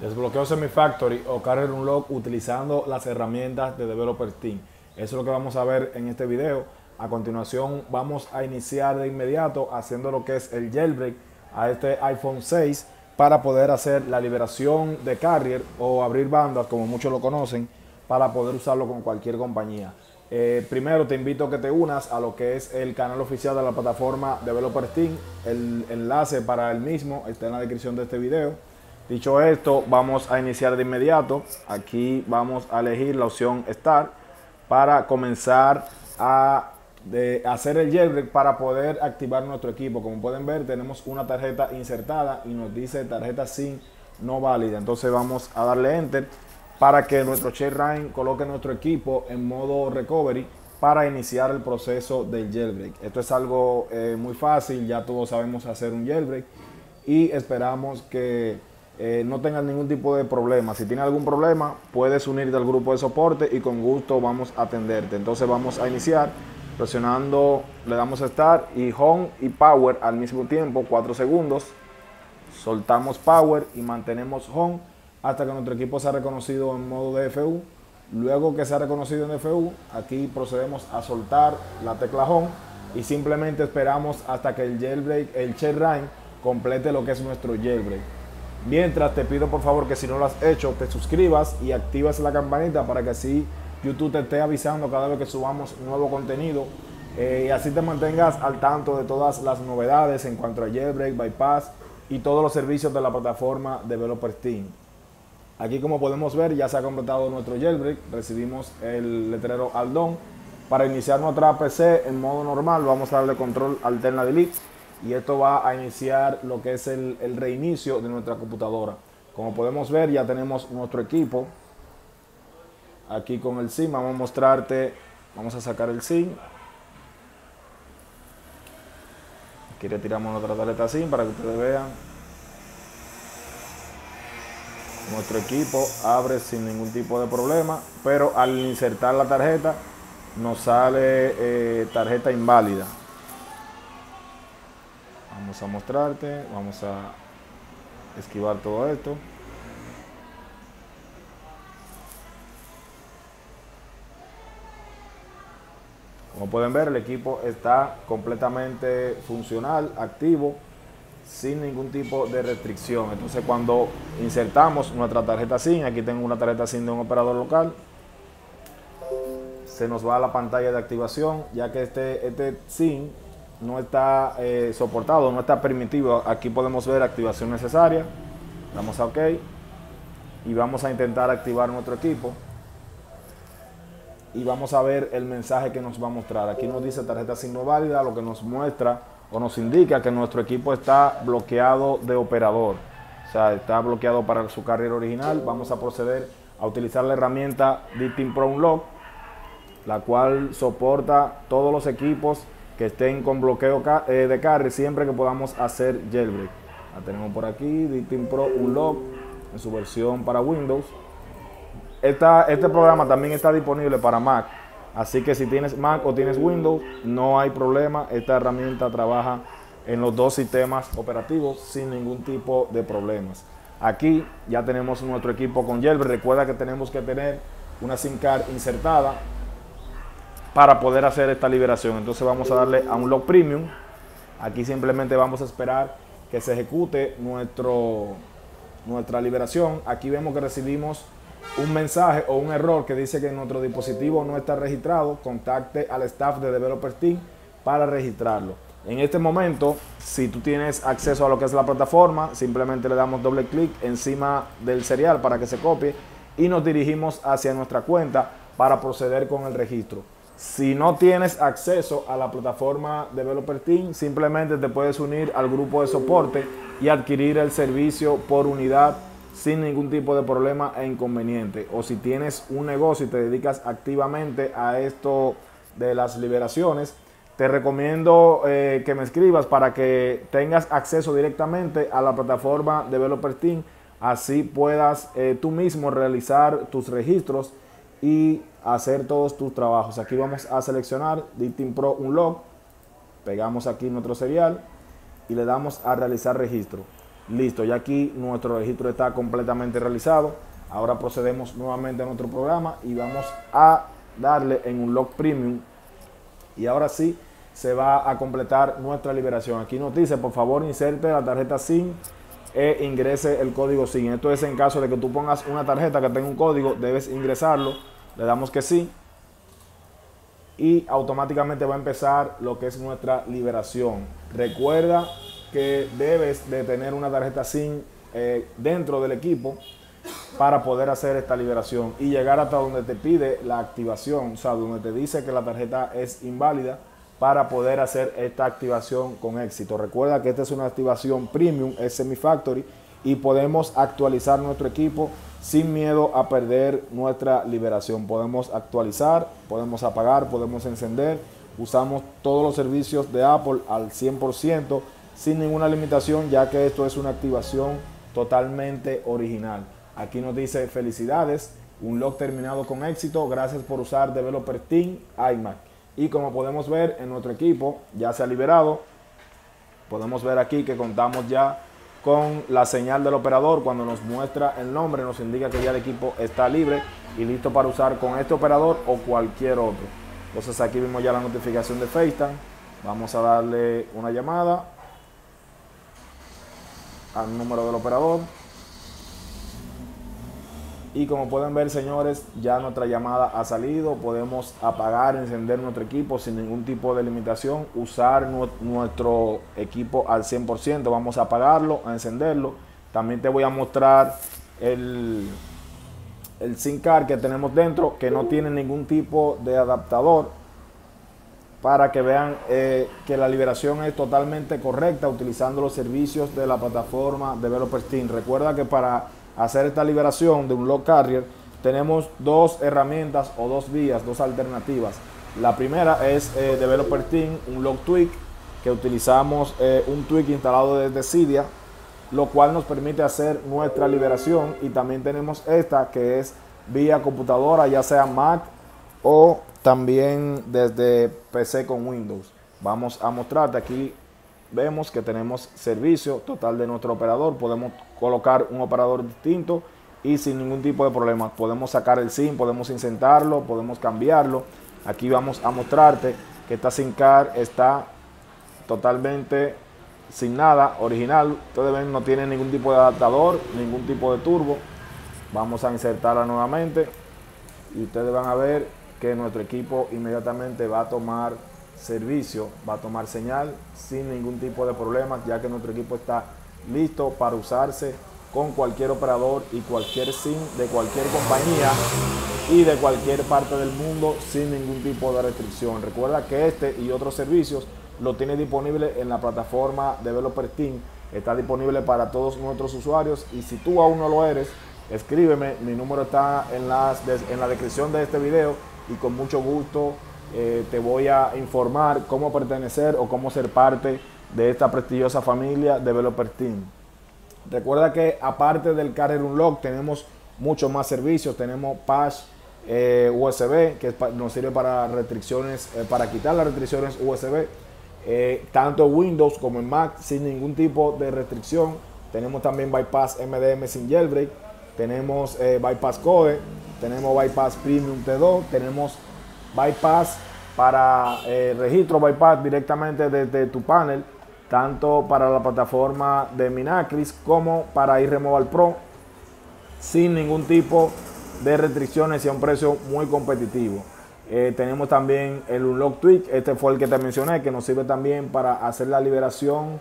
Desbloqueo Semifactory o Carrier Unlock utilizando las herramientas de Developer Team. Eso es lo que vamos a ver en este video. A continuación vamos a iniciar de inmediato haciendo lo que es el jailbreak a este iPhone 6 para poder hacer la liberación de Carrier o abrir bandas, como muchos lo conocen, para poder usarlo con cualquier compañía. Primero te invito a que te unas a lo que es el canal oficial de la plataforma Developer Team. El enlace para el mismo está en la descripción de este video. Dicho esto, vamos a iniciar de inmediato. Aquí vamos a elegir la opción Start para comenzar a hacer el jailbreak para poder activar nuestro equipo. Como pueden ver, tenemos una tarjeta insertada y nos dice tarjeta SIM no válida. Entonces vamos a darle Enter para que nuestro ShareRine coloque nuestro equipo en modo recovery para iniciar el proceso del jailbreak. Esto es algo muy fácil, ya todos sabemos hacer un jailbreak y esperamos que no tengan ningún tipo de problema. Si tienes algún problema, puedes unirte al grupo de soporte y con gusto vamos a atenderte. Entonces vamos a iniciar presionando, le damos Start y Home y Power al mismo tiempo, 4 segundos. Soltamos Power y mantenemos Home hasta que nuestro equipo sea reconocido en modo DFU. Luego que sea reconocido en DFU, aquí procedemos a soltar la tecla Home y simplemente esperamos hasta que el jailbreak, el ShareRine, complete lo que es nuestro jailbreak. Mientras, te pido por favor que si no lo has hecho, te suscribas y activas la campanita para que así YouTube te esté avisando cada vez que subamos nuevo contenido y así te mantengas al tanto de todas las novedades en cuanto a jailbreak, bypass y todos los servicios de la plataforma Developer Team. Aquí, como podemos ver, ya se ha completado nuestro jailbreak. Recibimos el letrero All Done. Para iniciar nuestra PC en modo normal, vamos a darle control alterna delete y esto va a iniciar lo que es el reinicio de nuestra computadora. Como podemos ver, ya tenemos nuestro equipo aquí con el SIM. Vamos a mostrarte, vamos a sacar el SIM. Aquí retiramos nuestra tarjeta SIM para que ustedes vean. Nuestro equipo abre sin ningún tipo de problema, pero al insertar la tarjeta nos sale tarjeta inválida. Vamos a mostrarte, vamos a esquivar todo esto. Como pueden ver, el equipo está completamente funcional, activo, sin ningún tipo de restricción. Entonces, cuando insertamos nuestra tarjeta SIM, aquí tengo una tarjeta SIM de un operador local, se nos va a la pantalla de activación, ya que este SIM no está soportado, no está permitido. Aquí podemos ver activación necesaria, damos a OK y vamos a intentar activar nuestro equipo y vamos a ver el mensaje que nos va a mostrar. Aquí nos dice tarjeta SIM no válida, lo que nos muestra o nos indica que nuestro equipo está bloqueado de operador, o sea, está bloqueado para su carrier original. Vamos a proceder a utilizar la herramienta DTeam Pro Unlock, la cual soporta todos los equipos que estén con bloqueo de carry siempre que podamos hacer jailbreak. La tenemos por aquí, DTeam Pro Unlock en su versión para Windows. Este programa también está disponible para Mac, así que si tienes Mac o tienes Windows, no hay problema. Esta herramienta trabaja en los dos sistemas operativos sin ningún tipo de problemas. Aquí ya tenemos nuestro equipo con jailbreak. Recuerda que tenemos que tener una SIM card insertada para poder hacer esta liberación. Entonces vamos a darle a Unlock Premium. Aquí simplemente vamos a esperar que se ejecute nuestra liberación. Aquí vemos que recibimos un mensaje o un error que dice que nuestro dispositivo no está registrado. Contacte al staff de Developer Team para registrarlo. En este momento, si tú tienes acceso a lo que es la plataforma, simplemente le damos doble clic encima del serial para que se copie y nos dirigimos hacia nuestra cuenta para proceder con el registro. Si no tienes acceso a la plataforma Developer Team, simplemente te puedes unir al grupo de soporte y adquirir el servicio por unidad sin ningún tipo de problema e inconveniente. O si tienes un negocio y te dedicas activamente a esto de las liberaciones, te recomiendo que me escribas para que tengas acceso directamente a la plataforma Developer Team. Así puedas tú mismo realizar tus registros y hacer todos tus trabajos. Aquí vamos a seleccionar DTeam Pro Unlock, pegamos aquí nuestro serial y le damos a realizar registro. Listo, ya aquí nuestro registro está completamente realizado. Ahora procedemos nuevamente a nuestro programa y vamos a darle en Unlock Premium. Y ahora sí se va a completar nuestra liberación. Aquí nos dice, por favor, inserte la tarjeta SIM e ingrese el código SIM. Esto es en caso de que tú pongas una tarjeta que tenga un código, debes ingresarlo. Le damos que sí. Y automáticamente va a empezar lo que es nuestra liberación. Recuerda que debes de tener una tarjeta SIM dentro del equipo para poder hacer esta liberación y llegar hasta donde te pide la activación, o sea, donde te dice que la tarjeta es inválida, para poder hacer esta activación con éxito. Recuerda que esta es una activación premium, es semi-factory, y podemos actualizar nuestro equipo sin miedo a perder nuestra liberación. Podemos actualizar, podemos apagar, podemos encender, usamos todos los servicios de Apple al 100% sin ninguna limitación, ya que esto es una activación totalmente original. Aquí nos dice felicidades, Unlock terminado con éxito, gracias por usar Developer Team iMac. Y como podemos ver en nuestro equipo ya se ha liberado. Podemos ver aquí que contamos ya con la señal del operador. Cuando nos muestra el nombre nos indica que ya el equipo está libre y listo para usar con este operador o cualquier otro. Entonces aquí vimos ya la notificación de FaceTime. Vamos a darle una llamada al número del operador. Y como pueden ver, señores, ya nuestra llamada ha salido. Podemos apagar, encender nuestro equipo sin ningún tipo de limitación. Usar nuestro equipo al 100%. Vamos a apagarlo, a encenderlo. También te voy a mostrar el SIM card que tenemos dentro, que no tiene ningún tipo de adaptador, para que vean que la liberación es totalmente correcta utilizando los servicios de la plataforma Developer Team. Recuerda que para hacer esta liberación de Unlock Carrier tenemos dos herramientas o dos vías, dos alternativas. La primera es Developer Team Unlock Tweak, que utilizamos un tweak instalado desde Cydia, lo cual nos permite hacer nuestra liberación. Y también tenemos esta que es vía computadora, ya sea Mac o también desde PC con Windows. Vamos a mostrarte aquí. Vemos que tenemos servicio total de nuestro operador. Podemos colocar un operador distinto y sin ningún tipo de problema. Podemos sacar el SIM, podemos insertarlo, podemos cambiarlo. Aquí vamos a mostrarte que esta SIM card está totalmente sin nada, original. Ustedes ven, no tiene ningún tipo de adaptador, ningún tipo de turbo. Vamos a insertarla nuevamente y ustedes van a ver que nuestro equipo inmediatamente va a tomar servicio, va a tomar señal sin ningún tipo de problemas, ya que nuestro equipo está listo para usarse con cualquier operador y cualquier SIM de cualquier compañía y de cualquier parte del mundo sin ningún tipo de restricción. Recuerda que este y otros servicios lo tiene disponible en la plataforma Developer Team. Está disponible para todos nuestros usuarios, y si tú aún no lo eres, escríbeme, mi número está en la descripción de este video y con mucho gusto te voy a informar cómo pertenecer o cómo ser parte de esta prestigiosa familia Developer Team. Recuerda que aparte del Carrier Unlock tenemos muchos más servicios. Tenemos Patch USB, que nos sirve para restricciones, para quitar las restricciones USB, tanto en Windows como en Mac sin ningún tipo de restricción. Tenemos también Bypass MDM sin jailbreak. Tenemos Bypass Code, tenemos Bypass Premium T2, tenemos Bypass para registro Bypass directamente desde tu panel, tanto para la plataforma de Minacris como para iRemoval Pro, sin ningún tipo de restricciones y a un precio muy competitivo. Tenemos también el Unlock Tweak, este fue el que te mencioné, que nos sirve también para hacer la liberación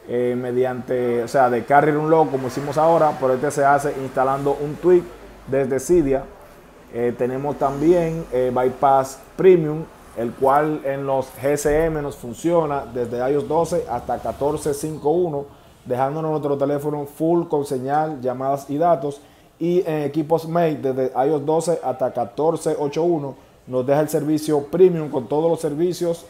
mediante, o sea, de Carrier Unlock como hicimos ahora, pero este se hace instalando un tweak desde Cydia. Tenemos también Bypass Premium, el cual en los GSM nos funciona desde iOS 12 hasta 14.5.1, dejándonos nuestro teléfono full con señal, llamadas y datos. Y en equipos Mate desde iOS 12 hasta 14.8.1 nos deja el servicio Premium con todos los servicios,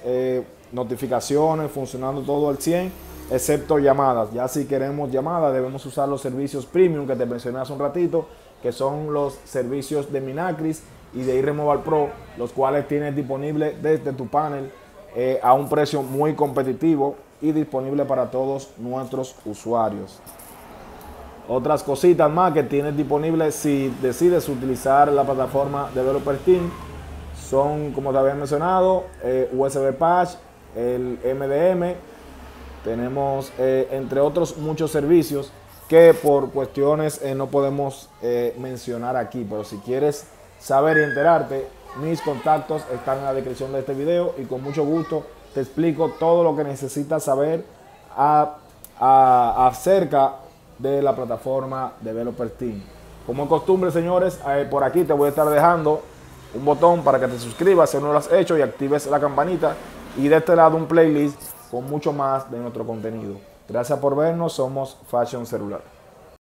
notificaciones, funcionando todo al 100, excepto llamadas. Ya si queremos llamadas debemos usar los servicios Premium que te mencioné hace un ratito, que son los servicios de Minacris y de iRemoval Pro, los cuales tienes disponible desde tu panel a un precio muy competitivo y disponible para todos nuestros usuarios. Otras cositas más que tienes disponibles si decides utilizar la plataforma Developer Team son, como te había mencionado, USB Patch, el MDM. Tenemos, entre otros, muchos servicios que por cuestiones no podemos mencionar aquí. Pero si quieres saber y enterarte, mis contactos están en la descripción de este video y con mucho gusto te explico todo lo que necesitas saber acerca de la plataforma Developer Team. Como es costumbre, señores, por aquí te voy a estar dejando un botón para que te suscribas si no lo has hecho y actives la campanita, y de este lado un playlist con mucho más de nuestro contenido. Gracias por vernos, somos Fashion Celular.